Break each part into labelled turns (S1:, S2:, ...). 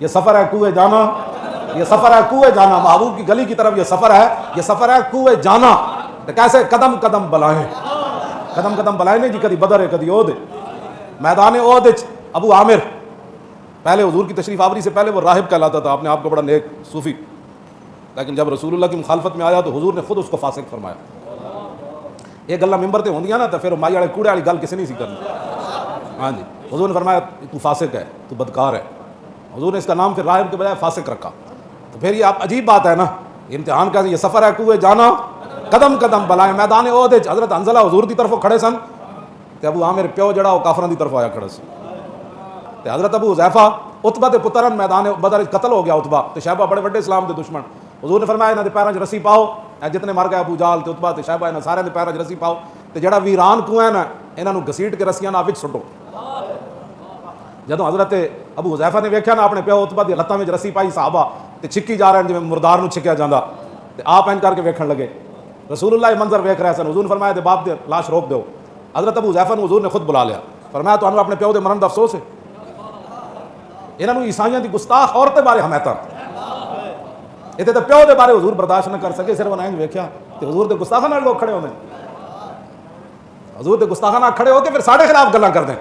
S1: یہ سفر ہے کوہ جانا، یہ سفر ہے کوہ جانا، محبوب کی گلی کی طرف یہ سفر ہے، یہ سفر ہے کوہ جانا۔ تو کیسے؟ قدم قدم بلائیں، قدم قدم بلائیں نہیں جی، کدی بدر ہے کدی احد ہے۔ میدان احد ابو عامر پہلے حضور کی تشریف آوری سے پہلے وہ راہب کہلاتا تھا، اپنے آپ کو بڑا نیک صوفی، لیکن جب رسول اللہ کی مخالفت میں آیا تو حضور نے خود اس کو فاسق فرمایا۔ یہ گلاں ممبر تے ہوندیاں نا تو پھر مائی والے کوڑے والی گل کسی نہیں سی کرنی۔ ہاں جی، حضور نے فرمایا تو فاسق ہے، تو بدکار ہے۔ حضور نے اس کا نام پھر راہب کے بجائے فاسق رکھا۔ تو پھر یہ آپ عجیب بات ہے نا، امتحان کا یہ سفر ہے کوہ جانا، قدم قدم بلائیں۔ میدان احد حضرت حنظلہ حضور دی طرف کھڑے سن تے ابو عامر پیو جڑا وہ کافراں دی طرف آیا کھڑا سی۔ تے حضرت ابو حذیفہ عتبہ دے پترن میدان بدر قتل ہو گیا عتبہ تے شیبہ بڑے بڑے اسلام دے دشمن۔ حضور نے فرمایا انہاں دے پیراں 'چ رسی پاؤ، اے جتنے مر گئے ابو جہل تے عتبہ تے شیبہ انہاں سارے دے پیراں 'چ رسی پاؤ تے جڑا ویران کنواں ہے نا انہاں نوں گھسیٹ کے رسیاں نال وچ سٹو۔ جدوں حضرت ابو حذیفہ نے ویکھیا نا اپنے پیو عتبہ دی لتاں وچ رسی پائی صحابہ تے چھکی جا رہے ہیں جویں مردار نوں چھکیا جاندا، تے آپ اینج کر کے ویکھن لگے۔ رسول اللہ یہ منظر ویکھ رہے سن۔ حضور نے فرمایا تے باپ دے لاش روک دیو۔ حضرت ابو حذیفہ نے حضور نے خود بلا لیا، فرمایا تانوں اپنے پیو دے مرن دا افسوس ہے؟ انہاں نوں عیسائیاں دی گستاخ عورتیں بارے حمایتاں، اتنے تو پیو دے بارے حضور برداشت نہ کر سکے، صرف انہیں ویکھیا تے حضور دے گستاخاں نال لوگ کھڑے ہوندے، حضور دے گستاخاں نال کھڑے ہو کے پھر ساڈے خلاف گلاں کردے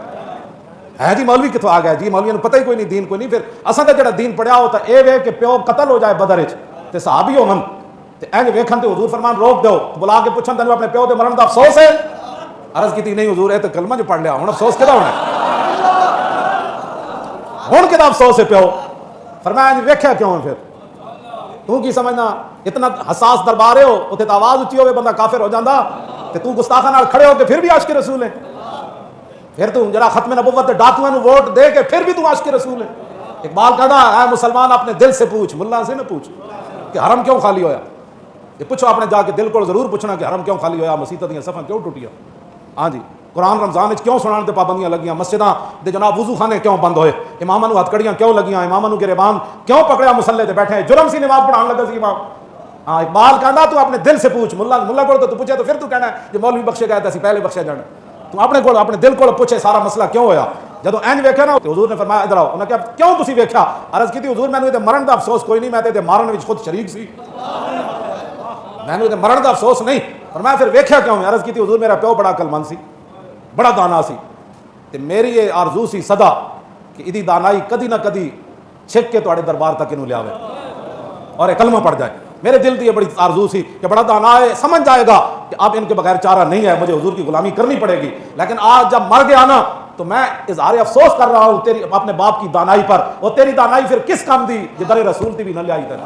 S1: ہے جی مولوی کتوں آ گیا جی، مولویوں نوں پتہ ہی کوئی نہیں دین کوئی نہیں۔ پھر اساں تے جڑا دین پڑھیا ہوتا اے وے کہ پیو قتل ہو جائے بدر وچ تے صحابی ہون تے اینج ویکھن تے حضور فرمان روک دیو، بلا کے پوچھن تینوں اپنے پیو دے مرن دا افسوس ہے؟ عرض کیتی نہیں حضور اے تے کلمہ جو پڑھ لیا، ہن افسوس کدا ہونا ہے؟ ہن کدا افسوس ہے پیو؟ فرمایا انج ویکھیا کیوں ہے؟ پھر تو کی سمجھنا اتنا حساس دربار ہو اتنے تو آواز اچھی ہوئے بندہ کافر ہو جاندہ تے تو گستاخاں نال کھڑے ہو کے پھر بھی عاشق رسول ہے؟ پھر تو جڑا ختم نبوت دے ڈاکوؤں نوں ووٹ دے کے پھر بھی تو عاشق رسول ہے؟ اقبال کہدا اے مسلمان اپنے دل سے پوچھ، ملا سے نہ پوچھ کہ حرم کیوں خالی ہویا۔ یہ پوچھو اپنے جا کے دل کو ضرور پوچھنا کہ حرم کیوں خالی ہویا، مسیتاں دیاں صفاں کیوں ٹوٹیاں، ہاں جی قرآن رمضان وچ کیوں سنان تے پابندیاں لگیاں، مسجداں دے جناب وضو خانے کیوں بند ہوئے، اماماں نوں ہتھکڑیاں کیوں لگیاں، اماماں نوں گریبان کیوں پکڑیا مصلے تے بیٹھے، جرم سی نماز پڑھان لگا سی امام۔ ہاں اقبال کہندا تو اپنے دل سے پوچھ، ملا کو تو پوچھے تو پھر تو کہنا ہے جو مولوی بخشے گئے تے پہلے بخشے جانا، تو اپنے کو اپنے دل کو پوچھے سارا مسئلہ کیوں ہویا۔ جدوں اینج ویکھیا نا تو حضور نے فرمایا ادھر آؤ، انہاں کہا کیوں تسی ویکھیا؟ عرض کیتی حضور مینوں تے مرن دا افسوس کوئی نہیں، میں تے مارن وچ خود شریک سی، مینوں تے مرن دا افسوس نہیں۔ فرمایا پھر ویکھیا کیوں؟ عرض کیتی حضور میرا پیو بڑا عقل مند سی، بڑا دانا سی تے میری یہ آرزو سی صدا کہ ادی دانائی کدی نہ کدی چھک کے تواڈے دربار تک انہوں لیاوے اور ایک کلمہ پڑھ جائے۔ میرے دل کی یہ بڑی آرزو سی کہ بڑا دانا ہے، سمجھ جائے گا کہ اب ان کے بغیر چارہ نہیں ہے، مجھے حضور کی غلامی کرنی پڑے گی، لیکن آج جب مر گیا نا تو میں اظہار افسوس کر رہا ہوں تیری اپنے باپ کی دانائی پر، اور تیری دانائی پھر کس کام دی جدر رسول تی بھی نہ لے آئی تیرا۔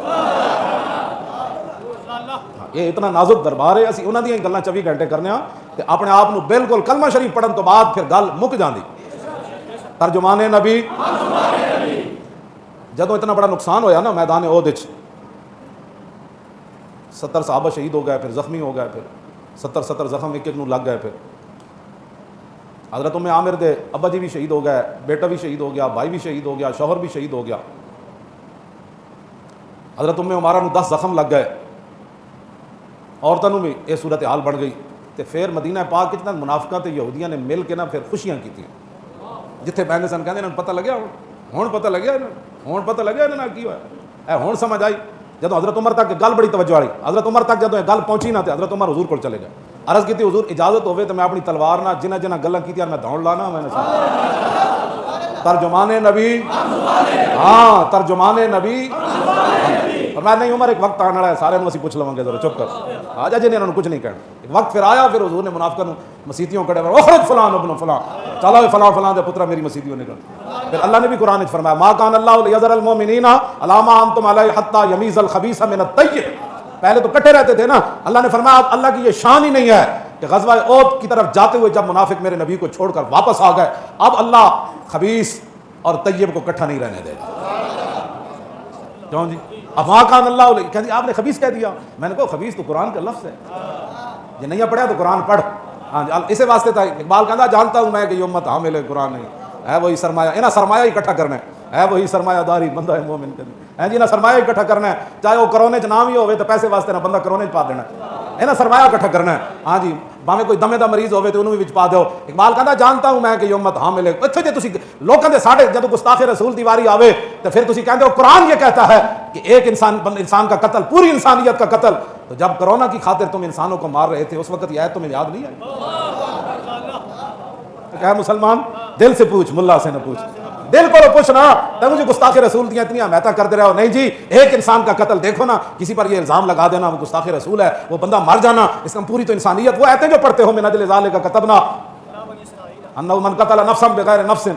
S1: یہ اتنا نازک دربار ہے، اسی انہاں دیاں گلاں 24 گھنٹے کرنے ہاں تے اپنے آپ نو بالکل کلمہ شریف پڑھن تو بعد پھر گل مک جاندی۔ ترجمان نبی جدوں اتنا بڑا نقصان ہویا نا میدان احد وچ، 70 صحابہ شہید ہو گئے، پھر زخمی ہو گئے، پھر 70 زخم ایک ایک نوں لگ گئے، پھر حضرت عامر دے ابا جی بھی شہید ہو گئے، بیٹا بھی شہید ہو گیا، بھائی بھی شہید ہو گیا، شوہر بھی شہید ہو گیا، حضرت عمارہ نوں 10 زخم لگ گئے، عورتوں نوں بھی یہ صورت حال بن گئی۔ تے پھر مدینہ پاک کتنا منافقاں تے یہودیاں نے مل کے نا پھر خوشیاں کیتیاں، جتھے بہنے سن کہندے انہاں پتہ لگیا، ہن پتہ لگیا، ہن پتہ لگیا انہاں کی ہویا، اے ہن سمجھ آئی۔ جدوں حضرت عمر تک گل بڑی توجہ والی، حضرت عمر تک جدوں یہ گل پہنچی نا تے حضرت عمر حضور کول چلے گئے، عرض کیتی حضور اجازت ہوے تو میں اپنی تلوار نہ جنہ جنہ گلاں کیتیاں میں دوڑ لانا۔ میں نے ترجمان نبی، ہاں ترجمان نبی، فرمایا نہیں عمر ایک وقت آنے والا ہے، سارے نوں اسی پوچھ لواں گے، ذرا چپ کر آ جا، جنہاں نوں کچھ نہیں کہنا۔ ایک وقت پھر آیا، پھر حضور نے منافقاں نوں مسیتیوں کڑے اخرج فلان ابن فلان، چلا فلاں فلاں دے پترا میری مسیتیوں نکل۔ پھر اللہ نے بھی قرآن وچ فرمایا ما کان اللہ لیذر المؤمنین علی ما انتم علیہ حتی یمیز الخبیث من الطیب۔ پہلے تو کٹے رہتے تھے نا، اللہ نے فرمایا اللہ کی یہ شان ہی نہیں ہے کہ غزوہ احد کی طرف جاتے ہوئے جب منافق میرے نبی کو چھوڑ کر واپس آ گئے، اب اللہ خبیث اور طیب کو اکٹھا نہیں رہنے دے گا۔ کیوں جی؟ اب ما کان اللہ کہہ دیا، آپ نے خبیث کہہ دیا۔ میں نے کہا خبیث تو قرآن کا لفظ ہے، یہ نہیں پڑھا تو قرآن پڑھ۔ ہاں اسی واسطے تھا اقبال کہتا جانتا ہوں میں کہ یہ امت حامل قرآن نہیں ہے، وہی سرمایہ، انہیں سرمایہ اکٹھا کرنا ہے وہی سرمایہ داری بندہ ہے مومن ہے جی، نہ سرمایہ اکٹھا کرنا ہے، چاہے وہ کرونے چ نام ہی ہوئے تو پیسے واسطے نہ بندہ کرونے چ پا دینا ہے۔ انہیں سرمایہ اکٹھا کرنا ہے. ہاں جی باویں کوئی دمے دا مریض ہوئے تو انہوں بھی پا دیو. اقبال کہتا جانتا ہوں میں کہ یہ امت حامل ہے. اتھے جے تسی لوکاں دے ساڈے جدوں گستاخ رسول دی واری آوے تو پھر تسی کہندے ہو قرآن یہ کہتا ہے کہ ایک انسان کا قتل پوری انسانیت کا قتل. تو جب کرونا کی خاطر تم انسانوں کو مار رہے تھے اس وقت یہ آیت تمہیں یاد نہیں آئی؟ کہ مسلمان دل سے پوچھ, ملا سے نہ پوچھ, دل کو پوچھنا. تو مجھے گستاخ رسول دیا اتنی حمایتیں کرتے رہو. نہیں جی ایک انسان کا قتل دیکھو نا, کسی پر یہ الزام لگا دینا وہ گستاخ رسول ہے, وہ بندہ مر جانا, اس کا پوری تو انسانیت. وہ آیتیں جو پڑھتے ہو من اجل ذالک کتبنا انہ من قتل نفسا بغیر نفس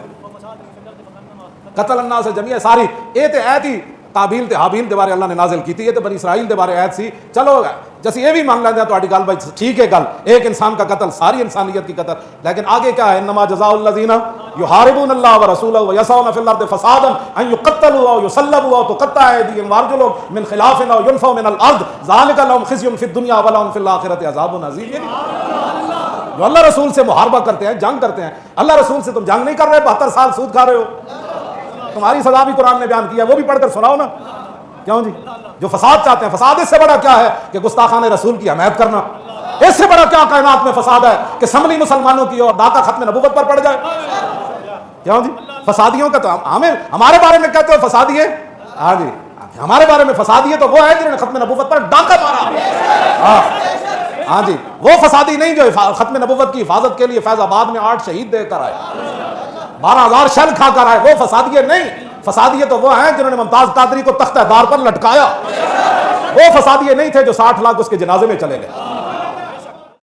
S1: قتل الناس جميعا. ساری یہ تو ایت ہی قابیل تے حابیل دے بارے اللہ نے نازل کی تھی. یہ تو بنی اسرائیل دے بارے ایت سی. چلو جیسے یہ بھی مان لیندے ہیں تہاڈی گل بھائی ٹھیک ہے گل, ایک انسان کا قتل ساری انسانیت کی قتل. لیکن آگے کیا ہے؟ انما جزاء الذین یحاربون اللہ ورسولہ ویسعون فی الارض فسادا ان یقتلوا او یصلبوا او تقطع ایدیہم وارجلہم من خلاف او ینفوا من الارض ذلک لهم خزی فی الدنیا ولہم فی الآخرۃ عذاب عظیم. جو اللہ رسول سے محاربہ کرتے ہیں, جنگ کرتے ہیں, اللہ رسول سے تم جنگ نہیں کر رہے, 72 سال سود کھا رہے ہو, تمہاری سزا بھی قرآن نے بیان کیا ہے, وہ بھی پڑھ کر سناؤ نا. کیوں جی جو فساد چاہتے ہیں, فساد اس سے بڑا کیا ہے کہ گستاخان رسول کی حمایت کرنا. اس سے بڑا کیا کائنات میں فساد ہے کہ سملی مسلمانوں کی اور ڈاکہ ختم نبوت پر پڑ جائے. کیوں جی فسادیوں کا تو ہمیں ہمارے بارے میں کہتے ہو فسادی ہے. ہاں جی ہمارے بارے میں فسادی ہے تو وہ ہے جنہوں نے ختم نبوت پر ڈاکہ مارا. ہاں جی وہ فسادی نہیں جو ختم نبوت کی حفاظت کے لیے فیض آباد میں 8 شہید دے کر آئے, 12,000 شل کھا کر آئے. وہ فسادی نہیں. فسادی تو وہ ہیں جنہوں نے ممتاز قادری کو تختہ دار پر لٹکایا. وہ فسادی نہیں تھے جو 60 لاکھ اس کے جنازے میں چلے گئے.